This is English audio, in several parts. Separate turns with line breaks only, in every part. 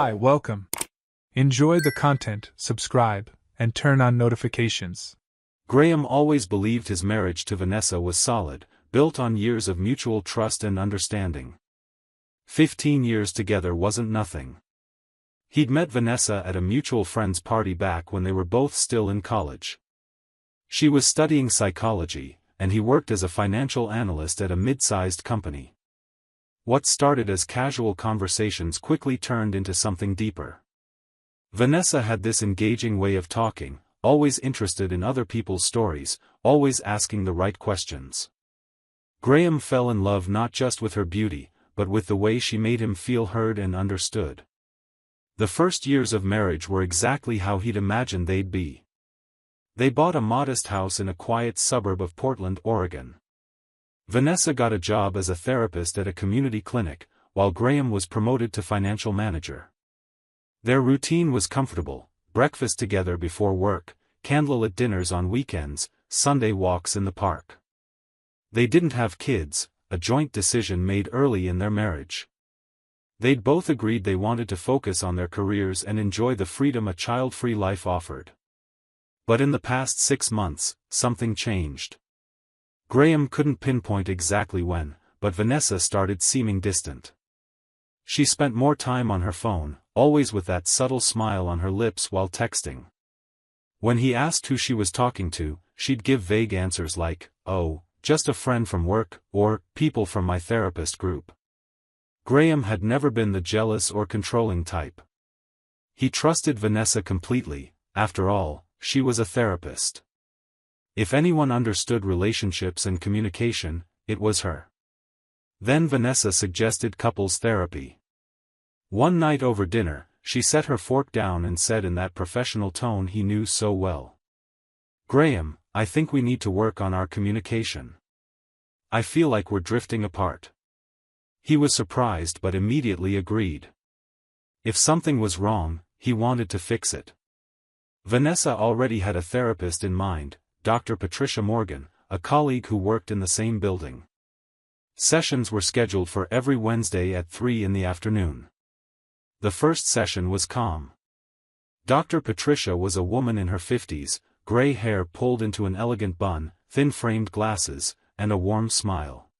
Hi, welcome. Enjoy the content, subscribe, and turn on notifications.
Graham always believed his marriage to Vanessa was solid, built on years of mutual trust and understanding. 15 years together wasn't nothing. He'd met Vanessa at a mutual friend's party back when they were both still in college. She was studying psychology, and he worked as a financial analyst at a mid-sized company. What started as casual conversations quickly turned into something deeper. Vanessa had this engaging way of talking, always interested in other people's stories, always asking the right questions. Graham fell in love not just with her beauty, but with the way she made him feel heard and understood. The first years of marriage were exactly how he'd imagined they'd be. They bought a modest house in a quiet suburb of Portland, Oregon. Vanessa got a job as a therapist at a community clinic, while Graham was promoted to financial manager. Their routine was comfortable: breakfast together before work, candlelit dinners on weekends, Sunday walks in the park. They didn't have kids, a joint decision made early in their marriage. They'd both agreed they wanted to focus on their careers and enjoy the freedom a child-free life offered. But in the past 6 months, something changed. Graham couldn't pinpoint exactly when, but Vanessa started seeming distant. She spent more time on her phone, always with that subtle smile on her lips while texting. When he asked who she was talking to, she'd give vague answers like, "Oh, just a friend from work," or "people from my therapist group." Graham had never been the jealous or controlling type. He trusted Vanessa completely. After all, she was a therapist. If anyone understood relationships and communication, it was her. Then Vanessa suggested couples therapy. One night over dinner, she set her fork down and said in that professional tone he knew so well, "Graham, I think we need to work on our communication. I feel like we're drifting apart." He was surprised but immediately agreed. If something was wrong, he wanted to fix it. Vanessa already had a therapist in mind, Dr. Patricia Morgan, a colleague who worked in the same building. Sessions were scheduled for every Wednesday at 3 in the afternoon. The first session was calm. Dr. Patricia was a woman in her 50s, gray hair pulled into an elegant bun, thin-framed glasses, and a warm smile.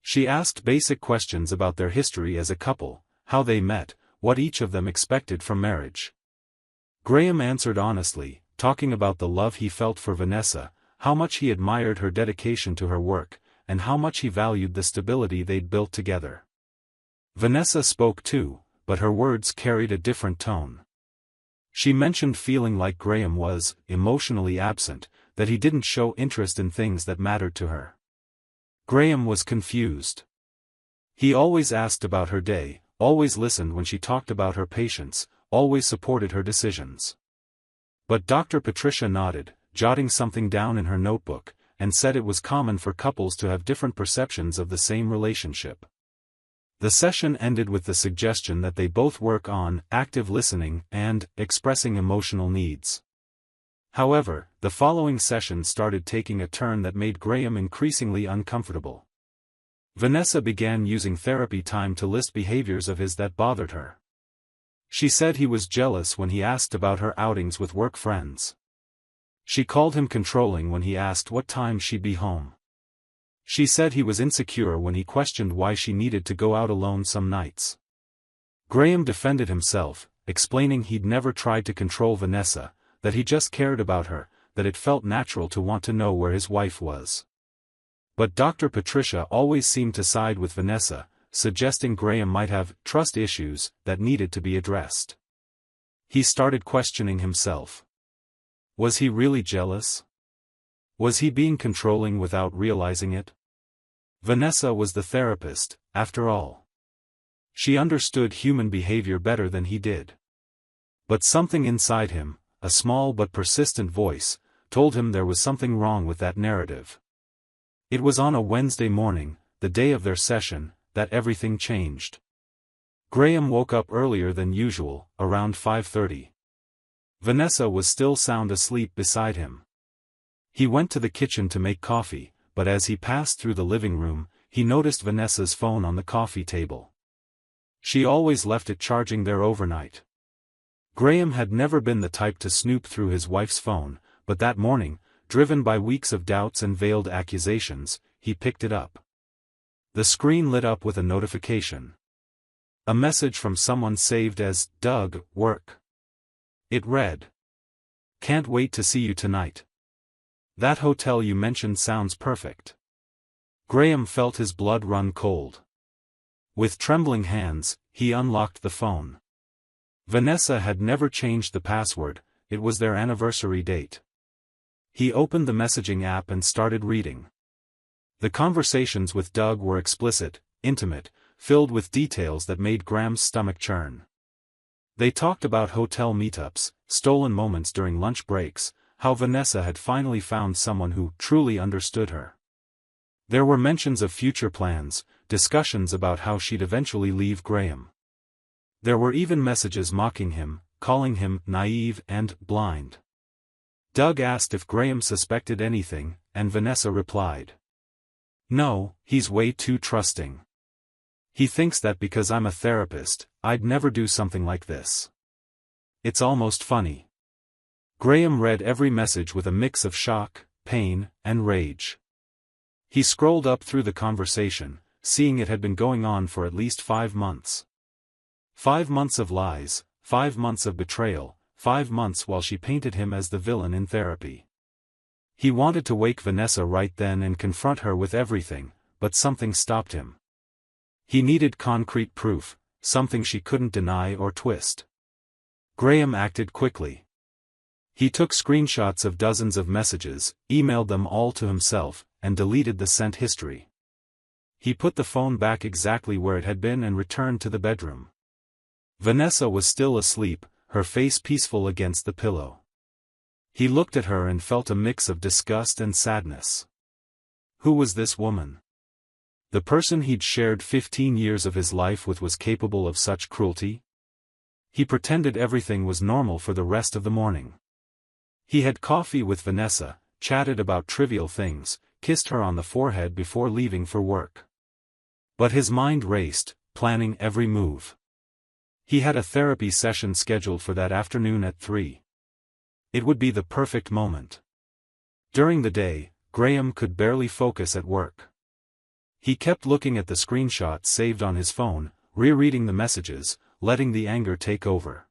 She asked basic questions about their history as a couple, how they met, what each of them expected from marriage. Graham answered honestly, talking about the love he felt for Vanessa, how much he admired her dedication to her work, and how much he valued the stability they'd built together. Vanessa spoke too, but her words carried a different tone. She mentioned feeling like Graham was emotionally absent, that he didn't show interest in things that mattered to her. Graham was confused. He always asked about her day, always listened when she talked about her patients, always supported her decisions. But Dr. Patricia nodded, jotting something down in her notebook, and said it was common for couples to have different perceptions of the same relationship. The session ended with the suggestion that they both work on active listening and expressing emotional needs. However, the following session started taking a turn that made Graham increasingly uncomfortable. Vanessa began using therapy time to list behaviors of his that bothered her. She said he was jealous when he asked about her outings with work friends. She called him controlling when he asked what time she'd be home. She said he was insecure when he questioned why she needed to go out alone some nights. Graham defended himself, explaining he'd never tried to control Vanessa, that he just cared about her, that it felt natural to want to know where his wife was. But Dr. Patricia always seemed to side with Vanessa, suggesting Graham might have trust issues that needed to be addressed. He started questioning himself. Was he really jealous? Was he being controlling without realizing it? Vanessa was the therapist, after all. She understood human behavior better than he did. But something inside him, a small but persistent voice, told him there was something wrong with that narrative. It was on a Wednesday morning, the day of their session, that everything changed. Graham woke up earlier than usual, around 5:30. Vanessa was still sound asleep beside him. He went to the kitchen to make coffee, but as he passed through the living room, he noticed Vanessa's phone on the coffee table. She always left it charging there overnight. Graham had never been the type to snoop through his wife's phone, but that morning, driven by weeks of doubts and veiled accusations, he picked it up. The screen lit up with a notification. A message from someone saved as, "Doug, work." It read, "Can't wait to see you tonight. That hotel you mentioned sounds perfect." Graham felt his blood run cold. With trembling hands, he unlocked the phone. Vanessa had never changed the password, it was their anniversary date. He opened the messaging app and started reading. The conversations with Doug were explicit, intimate, filled with details that made Graham's stomach churn. They talked about hotel meetups, stolen moments during lunch breaks, how Vanessa had finally found someone who truly understood her. There were mentions of future plans, discussions about how she'd eventually leave Graham. There were even messages mocking him, calling him naive and blind. Doug asked if Graham suspected anything, and Vanessa replied, "No, he's way too trusting. He thinks that because I'm a therapist, I'd never do something like this. It's almost funny." Graham read every message with a mix of shock, pain, and rage. He scrolled up through the conversation, seeing it had been going on for at least 5 months. 5 months of lies, 5 months of betrayal, 5 months while she painted him as the villain in therapy. He wanted to wake Vanessa right then and confront her with everything, but something stopped him. He needed concrete proof, something she couldn't deny or twist. Graham acted quickly. He took screenshots of dozens of messages, emailed them all to himself, and deleted the sent history. He put the phone back exactly where it had been and returned to the bedroom. Vanessa was still asleep, her face peaceful against the pillow. He looked at her and felt a mix of disgust and sadness. Who was this woman? The person he'd shared 15 years of his life with was capable of such cruelty? He pretended everything was normal for the rest of the morning. He had coffee with Vanessa, chatted about trivial things, kissed her on the forehead before leaving for work. But his mind raced, planning every move. He had a therapy session scheduled for that afternoon at 3. It would be the perfect moment. During the day, Graham could barely focus at work. He kept looking at the screenshots saved on his phone, rereading the messages, letting the anger take over.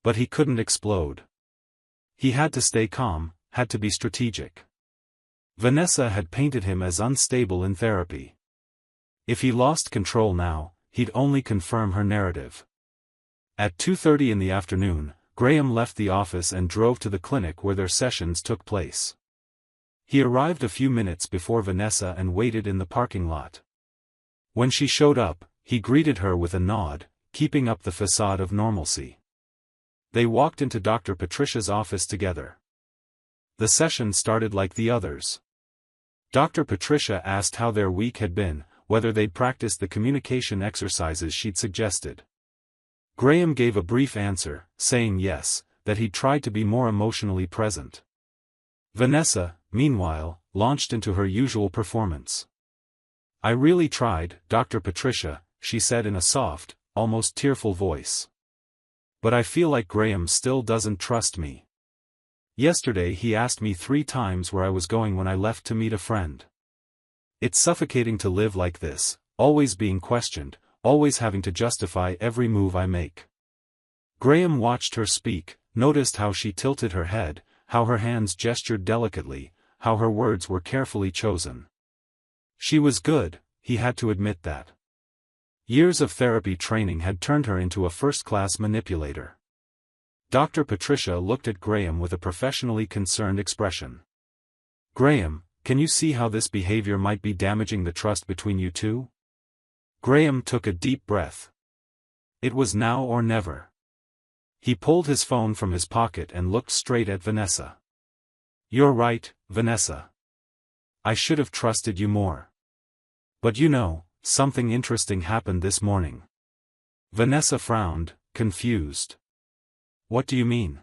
But he couldn't explode. He had to stay calm, had to be strategic. Vanessa had painted him as unstable in therapy. If he lost control now, he'd only confirm her narrative. At 2:30 in the afternoon, Graham left the office and drove to the clinic where their sessions took place. He arrived a few minutes before Vanessa and waited in the parking lot. When she showed up, he greeted her with a nod, keeping up the facade of normalcy. They walked into Dr. Patricia's office together. The session started like the others. Dr. Patricia asked how their week had been, whether they'd practiced the communication exercises she'd suggested. Graham gave a brief answer, saying yes, that he'd tried to be more emotionally present. Vanessa, meanwhile, launched into her usual performance. "I really tried, Dr. Patricia," she said in a soft, almost tearful voice. "But I feel like Graham still doesn't trust me. Yesterday he asked me 3 times where I was going when I left to meet a friend. It's suffocating to live like this, always being questioned, always having to justify every move I make." Graham watched her speak, noticed how she tilted her head, how her hands gestured delicately, how her words were carefully chosen. She was good, he had to admit that. Years of therapy training had turned her into a first-class manipulator. Dr. Patricia looked at Graham with a professionally concerned expression. "Graham, can you see how this behavior might be damaging the trust between you two?" Graham took a deep breath. It was now or never. He pulled his phone from his pocket and looked straight at Vanessa. "You're right, Vanessa. I should have trusted you more. But you know, something interesting happened this morning." Vanessa frowned, confused. "What do you mean?"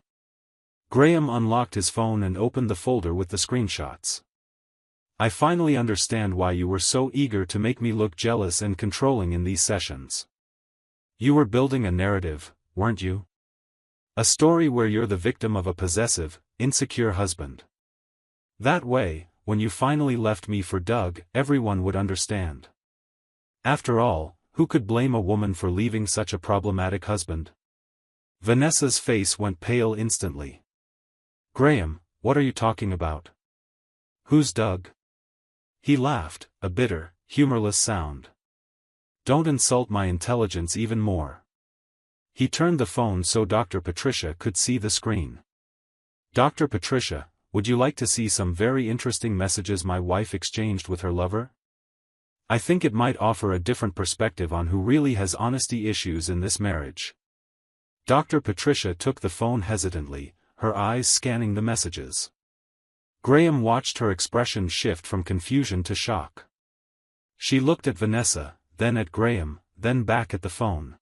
Graham unlocked his phone and opened the folder with the screenshots. "I finally understand why you were so eager to make me look jealous and controlling in these sessions. You were building a narrative, weren't you? A story where you're the victim of a possessive, insecure husband. That way, when you finally left me for Doug, everyone would understand. After all, who could blame a woman for leaving such a problematic husband? Vanessa's face went pale instantly. Graham, what are you talking about? Who's Doug? He laughed, a bitter, humorless sound. Don't insult my intelligence even more. He turned the phone so Dr. Patricia could see the screen. Dr. Patricia, would you like to see some very interesting messages my wife exchanged with her lover? I think it might offer a different perspective on who really has honesty issues in this marriage. Dr. Patricia took the phone hesitantly, her eyes scanning the messages. Graham watched her expression shift from confusion to shock. She looked at Vanessa, then at Graham, then back at the phone.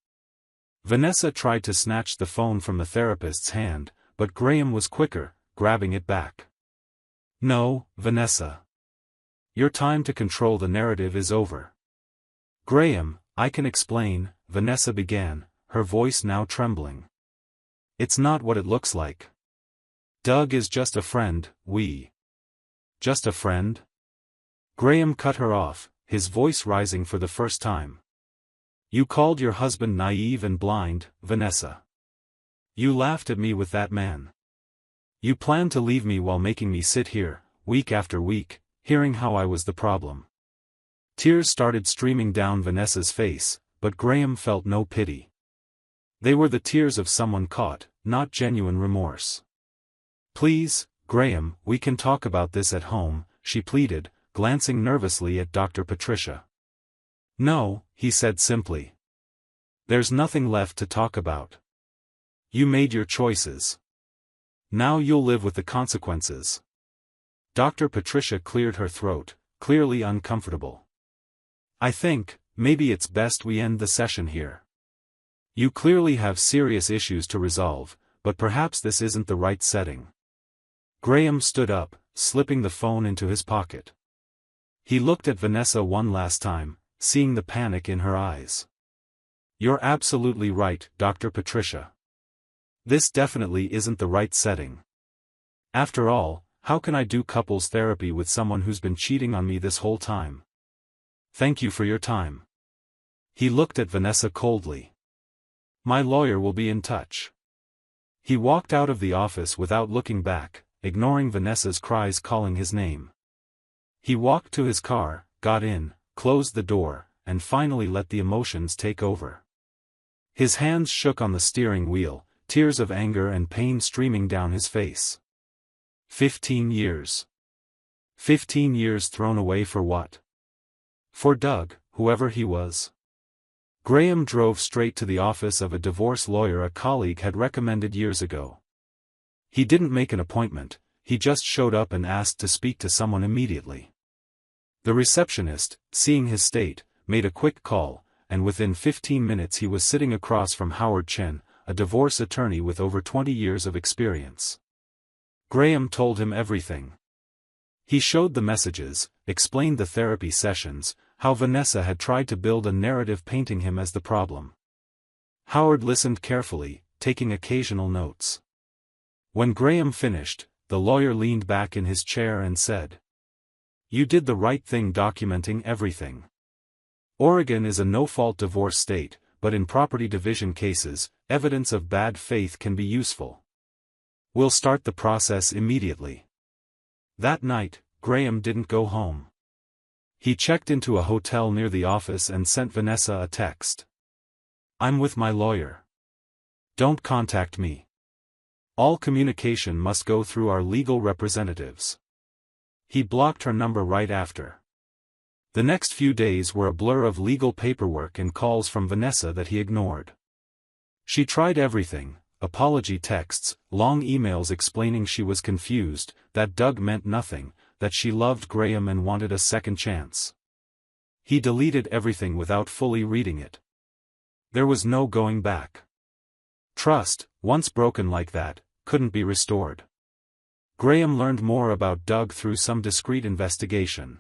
Vanessa tried to snatch the phone from the therapist's hand, but Graham was quicker, grabbing it back. No, Vanessa. Your time to control the narrative is over. Graham, I can explain, Vanessa began, her voice now trembling. It's not what it looks like. Doug is just a friend, Just a friend? Graham cut her off, his voice rising for the first time. You called your husband naive and blind, Vanessa. You laughed at me with that man. You planned to leave me while making me sit here, week after week, hearing how I was the problem. Tears started streaming down Vanessa's face, but Graham felt no pity. They were the tears of someone caught, not genuine remorse. Please, Graham, we can talk about this at home, she pleaded, glancing nervously at Dr. Patricia. No, he said simply. There's nothing left to talk about. You made your choices. Now you'll live with the consequences. Dr. Patricia cleared her throat, clearly uncomfortable. I think, maybe it's best we end the session here. You clearly have serious issues to resolve, but perhaps this isn't the right setting. Graham stood up, slipping the phone into his pocket. He looked at Vanessa one last time, seeing the panic in her eyes. You're absolutely right, Dr. Patricia. This definitely isn't the right setting. After all, how can I do couples therapy with someone who's been cheating on me this whole time? Thank you for your time. He looked at Vanessa coldly. My lawyer will be in touch. He walked out of the office without looking back, ignoring Vanessa's cries calling his name. He walked to his car, got in, closed the door, and finally let the emotions take over. His hands shook on the steering wheel, tears of anger and pain streaming down his face. 15 years. 15 years thrown away for what? For Doug, whoever he was. Graham drove straight to the office of a divorce lawyer a colleague had recommended years ago. He didn't make an appointment, he just showed up and asked to speak to someone immediately. The receptionist, seeing his state, made a quick call, and within 15 minutes he was sitting across from Howard Chen, a divorce attorney with over 20 years of experience. Graham told him everything. He showed the messages, explained the therapy sessions, how Vanessa had tried to build a narrative painting him as the problem. Howard listened carefully, taking occasional notes. When Graham finished, the lawyer leaned back in his chair and said, You did the right thing documenting everything. Oregon is a no-fault divorce state, but in property division cases, evidence of bad faith can be useful. We'll start the process immediately. That night, Graham didn't go home. He checked into a hotel near the office and sent Vanessa a text. I'm with my lawyer. Don't contact me. All communication must go through our legal representatives. He blocked her number right after. The next few days were a blur of legal paperwork and calls from Vanessa that he ignored. She tried everything, apology texts, long emails explaining she was confused, that Doug meant nothing, that she loved Graham and wanted a second chance. He deleted everything without fully reading it. There was no going back. Trust, once broken like that, couldn't be restored. Graham learned more about Doug through some discreet investigation.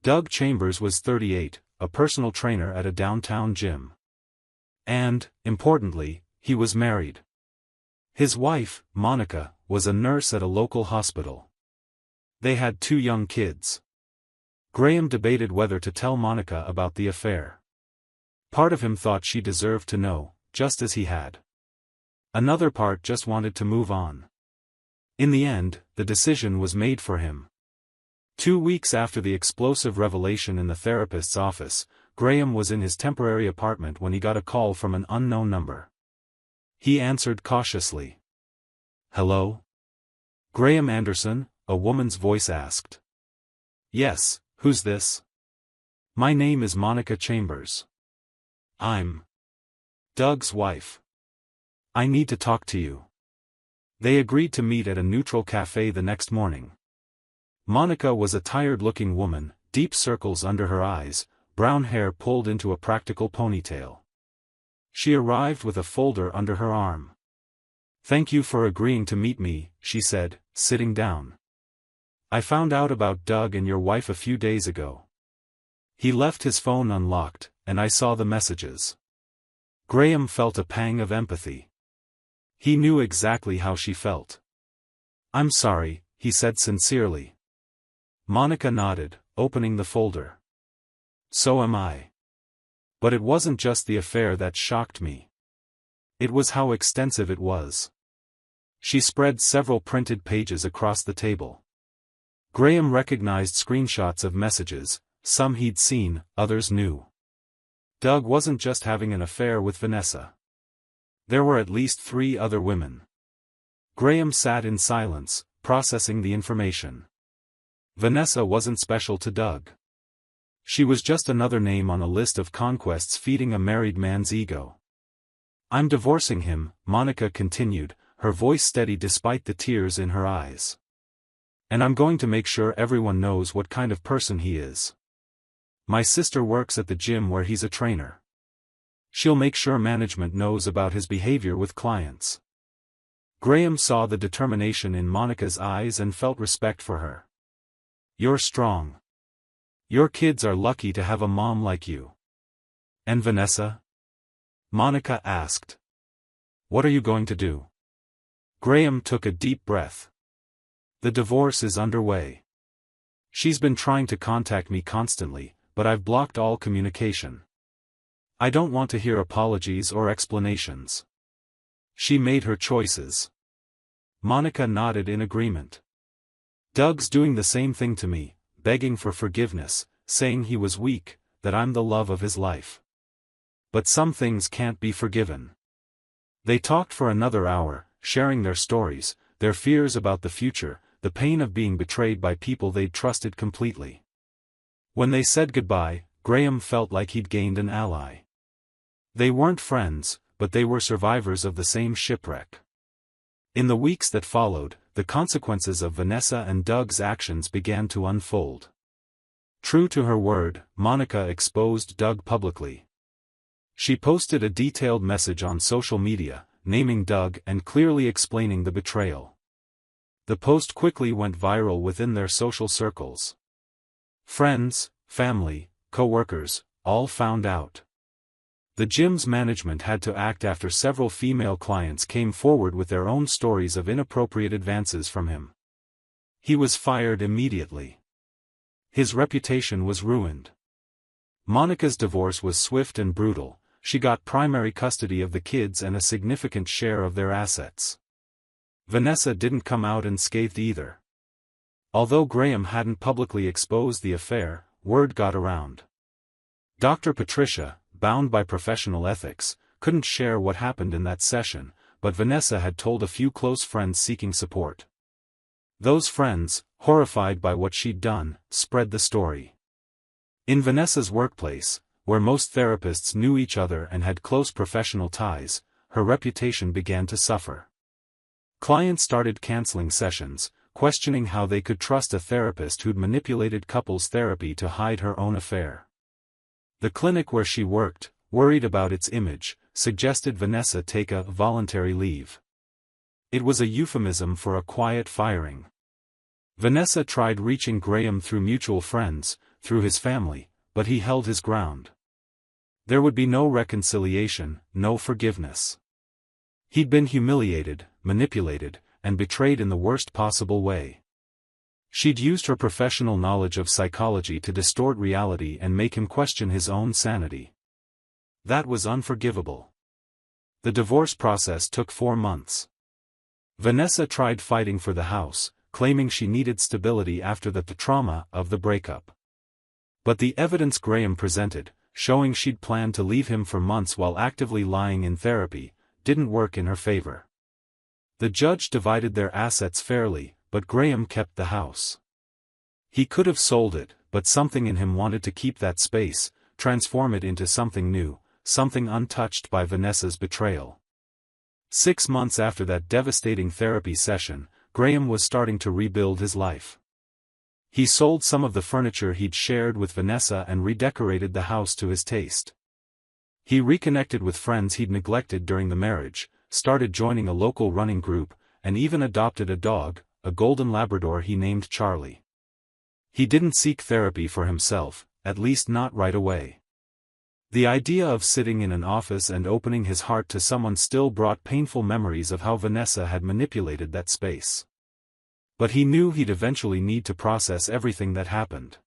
Doug Chambers was 38, a personal trainer at a downtown gym. And, importantly, he was married. His wife, Monica, was a nurse at a local hospital. They had 2 young kids. Graham debated whether to tell Monica about the affair. Part of him thought she deserved to know, just as he had. Another part just wanted to move on. In the end, the decision was made for him. 2 weeks after the explosive revelation in the therapist's office, Graham was in his temporary apartment when he got a call from an unknown number. He answered cautiously. "Hello? Graham Anderson?" a woman's voice asked. "Yes, who's this?" "My name is Monica Chambers. I'm Doug's wife. I need to talk to you." They agreed to meet at a neutral cafe the next morning. Monica was a tired-looking woman, deep circles under her eyes, brown hair pulled into a practical ponytail. She arrived with a folder under her arm. "Thank you for agreeing to meet me," she said, sitting down. "I found out about Doug and your wife a few days ago. He left his phone unlocked, and I saw the messages." Graham felt a pang of empathy. He knew exactly how she felt. "I'm sorry," he said sincerely. Monica nodded, opening the folder. "So am I. But it wasn't just the affair that shocked me. It was how extensive it was." She spread several printed pages across the table. Graham recognized screenshots of messages, some he'd seen, others new. Doug wasn't just having an affair with Vanessa. There were at least 3 other women. Graham sat in silence, processing the information. Vanessa wasn't special to Doug. She was just another name on a list of conquests feeding a married man's ego. "I'm divorcing him," Monica continued, her voice steady despite the tears in her eyes. "And I'm going to make sure everyone knows what kind of person he is. My sister works at the gym where he's a trainer. She'll make sure management knows about his behavior with clients." Graham saw the determination in Monica's eyes and felt respect for her. "You're strong. Your kids are lucky to have a mom like you." "And Vanessa?" Monica asked. "What are you going to do?" Graham took a deep breath. "The divorce is underway. She's been trying to contact me constantly, but I've blocked all communication. I don't want to hear apologies or explanations. She made her choices." Monica nodded in agreement. "Doug's doing the same thing to me, begging for forgiveness, saying he was weak, that I'm the love of his life. But some things can't be forgiven." They talked for another hour, sharing their stories, their fears about the future, the pain of being betrayed by people they'd trusted completely. When they said goodbye, Graham felt like he'd gained an ally. They weren't friends, but they were survivors of the same shipwreck. In the weeks that followed, the consequences of Vanessa and Doug's actions began to unfold. True to her word, Monica exposed Doug publicly. She posted a detailed message on social media, naming Doug and clearly explaining the betrayal. The post quickly went viral within their social circles. Friends, family, co-workers, all found out. The gym's management had to act after several female clients came forward with their own stories of inappropriate advances from him. He was fired immediately. His reputation was ruined. Monica's divorce was swift and brutal. She got primary custody of the kids and a significant share of their assets. Vanessa didn't come out unscathed either. Although Graham hadn't publicly exposed the affair, word got around. Dr. Patricia, bound by professional ethics, couldn't share what happened in that session, but Vanessa had told a few close friends seeking support. Those friends, horrified by what she'd done, spread the story. In Vanessa's workplace, where most therapists knew each other and had close professional ties, her reputation began to suffer. Clients started canceling sessions, questioning how they could trust a therapist who'd manipulated couples therapy to hide her own affair. The clinic where she worked, worried about its image, suggested Vanessa take a voluntary leave. It was a euphemism for a quiet firing. Vanessa tried reaching Graham through mutual friends, through his family, but he held his ground. There would be no reconciliation, no forgiveness. He'd been humiliated, manipulated, and betrayed in the worst possible way. She'd used her professional knowledge of psychology to distort reality and make him question his own sanity. That was unforgivable. The divorce process took 4 months. Vanessa tried fighting for the house, claiming she needed stability after the trauma of the breakup. But the evidence Graham presented, showing she'd planned to leave him for months while actively lying in therapy, didn't work in her favor. The judge divided their assets fairly, but Graham kept the house. He could have sold it, but something in him wanted to keep that space, transform it into something new, something untouched by Vanessa's betrayal. 6 months after that devastating therapy session, Graham was starting to rebuild his life. He sold some of the furniture he'd shared with Vanessa and redecorated the house to his taste. He reconnected with friends he'd neglected during the marriage, started joining a local running group, and even adopted a dog, a golden Labrador he named Charlie. He didn't seek therapy for himself, at least not right away. The idea of sitting in an office and opening his heart to someone still brought painful memories of how Vanessa had manipulated that space. But he knew he'd eventually need to process everything that happened.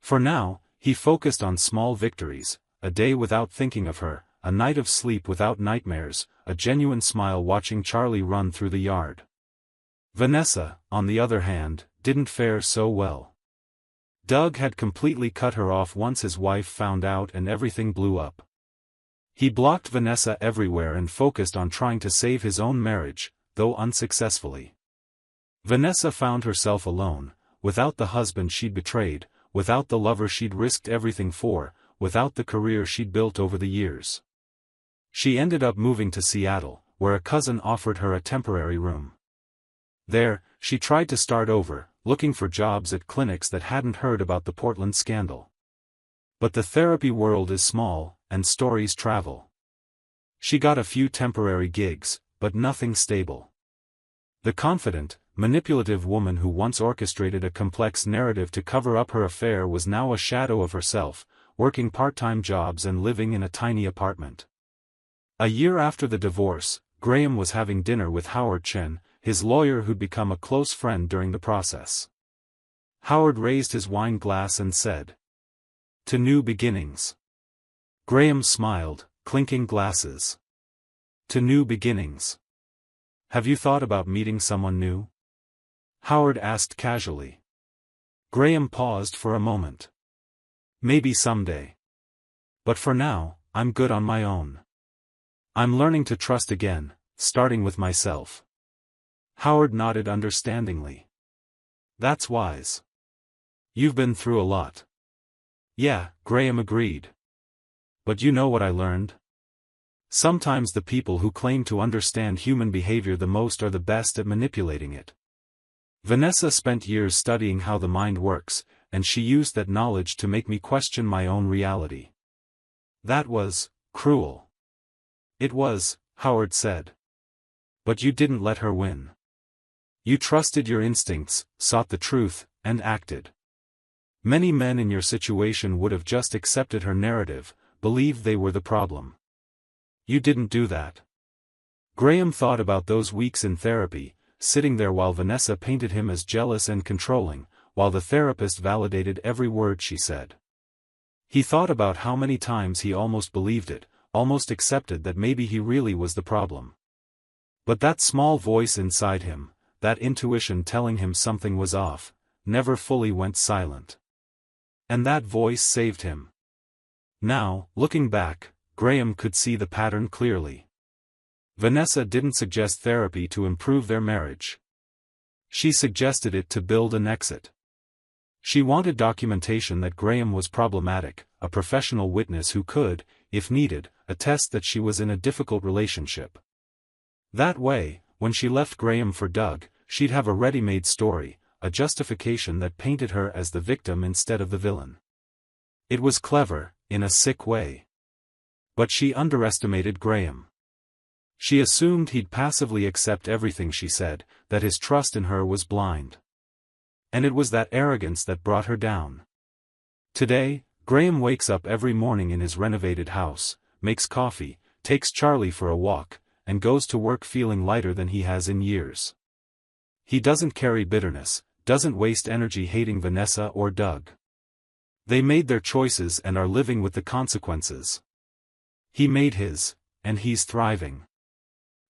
For now, he focused on small victories: a day without thinking of her, a night of sleep without nightmares, a genuine smile watching Charlie run through the yard. Vanessa, on the other hand, didn't fare so well. Doug had completely cut her off once his wife found out, and everything blew up. He blocked Vanessa everywhere and focused on trying to save his own marriage, though unsuccessfully. Vanessa found herself alone, without the husband she'd betrayed, without the lover she'd risked everything for, without the career she'd built over the years. She ended up moving to Seattle, where a cousin offered her a temporary room. There, she tried to start over, looking for jobs at clinics that hadn't heard about the Portland scandal. But the therapy world is small, and stories travel. She got a few temporary gigs, but nothing stable. The confident, manipulative woman who once orchestrated a complex narrative to cover up her affair was now a shadow of herself, working part-time jobs and living in a tiny apartment. A year after the divorce, Graham was having dinner with Howard Chen, his lawyer who'd become a close friend during the process. Howard raised his wine glass and said, "To new beginnings." Graham smiled, clinking glasses. "To new beginnings. Have you thought about meeting someone new?" Howard asked casually. Graham paused for a moment. "Maybe someday. But for now, I'm good on my own. I'm learning to trust again, starting with myself." Howard nodded understandingly. "That's wise. You've been through a lot." "Yeah," Graham agreed. "But you know what I learned? Sometimes the people who claim to understand human behavior the most are the best at manipulating it. Vanessa spent years studying how the mind works, and she used that knowledge to make me question my own reality. That was cruel." "It was," Howard said. "But you didn't let her win. You trusted your instincts, sought the truth, and acted. Many men in your situation would have just accepted her narrative, believed they were the problem. You didn't do that." Graham thought about those weeks in therapy, sitting there while Vanessa painted him as jealous and controlling, while the therapist validated every word she said. He thought about how many times he almost believed it, almost accepted that maybe he really was the problem. But that small voice inside him, that intuition telling him something was off, never fully went silent. And that voice saved him. Now, looking back, Graham could see the pattern clearly. Vanessa didn't suggest therapy to improve their marriage. She suggested it to build an exit. She wanted documentation that Graham was problematic, a professional witness who could, if needed, attest that she was in a difficult relationship. That way, when she left Graham for Doug, she'd have a ready-made story, a justification that painted her as the victim instead of the villain. It was clever, in a sick way. But she underestimated Graham. She assumed he'd passively accept everything she said, that his trust in her was blind. And it was that arrogance that brought her down. Today, Graham wakes up every morning in his renovated house, makes coffee, takes Charlie for a walk, and goes to work feeling lighter than he has in years. He doesn't carry bitterness, doesn't waste energy hating Vanessa or Doug. They made their choices and are living with the consequences. He made his, and he's thriving.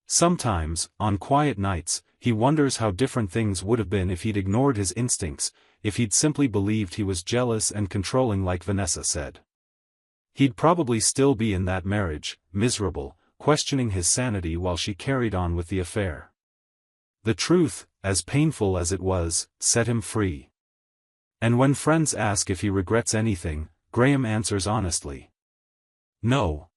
Sometimes, on quiet nights, he wonders how different things would have been if he'd ignored his instincts, if he'd simply believed he was jealous and controlling like Vanessa said. He'd probably still be in that marriage, miserable, questioning his sanity while she carried on with the affair. The truth, as painful as it was, set him free. And when friends ask if he regrets anything, Graham answers honestly. No.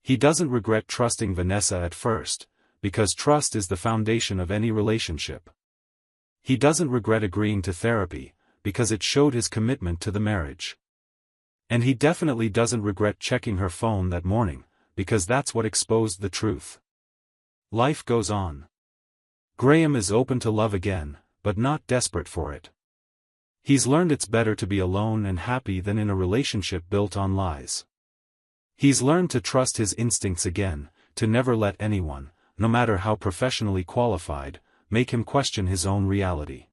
He doesn't regret trusting Vanessa at first, because trust is the foundation of any relationship. He doesn't regret agreeing to therapy, because it showed his commitment to the marriage. And he definitely doesn't regret checking her phone that morning, because that's what exposed the truth. Life goes on. Graham is open to love again, but not desperate for it. He's learned it's better to be alone and happy than in a relationship built on lies. He's learned to trust his instincts again, to never let anyone, no matter how professionally qualified, make him question his own reality.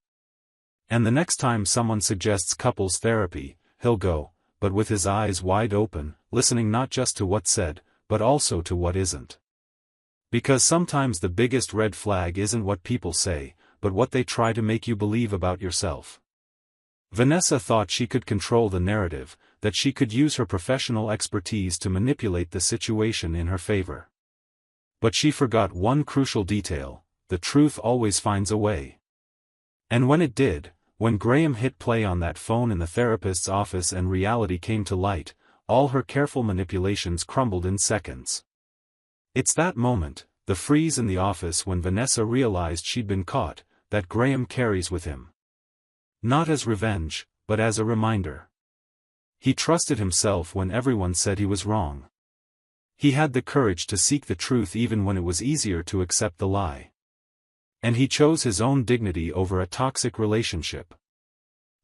And the next time someone suggests couples therapy, he'll go, but with his eyes wide open, listening not just to what's said, but also to what isn't. Because sometimes the biggest red flag isn't what people say, but what they try to make you believe about yourself. Vanessa thought she could control the narrative, that she could use her professional expertise to manipulate the situation in her favor. But she forgot one crucial detail: the truth always finds a way. And when it did, when Graham hit play on that phone in the therapist's office and reality came to light, all her careful manipulations crumbled in seconds. It's that moment, the freeze in the office when Vanessa realized she'd been caught, that Graham carries with him. Not as revenge, but as a reminder. He trusted himself when everyone said he was wrong. He had the courage to seek the truth even when it was easier to accept the lie. And he chose his own dignity over a toxic relationship.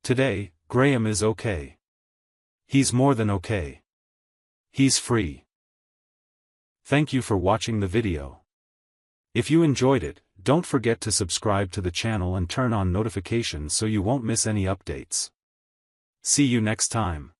Today, Graham is okay. He's more than okay. He's free. Thank you for watching the video. If you enjoyed it, don't forget to subscribe to the channel and turn on notifications so you won't miss any updates. See you next time.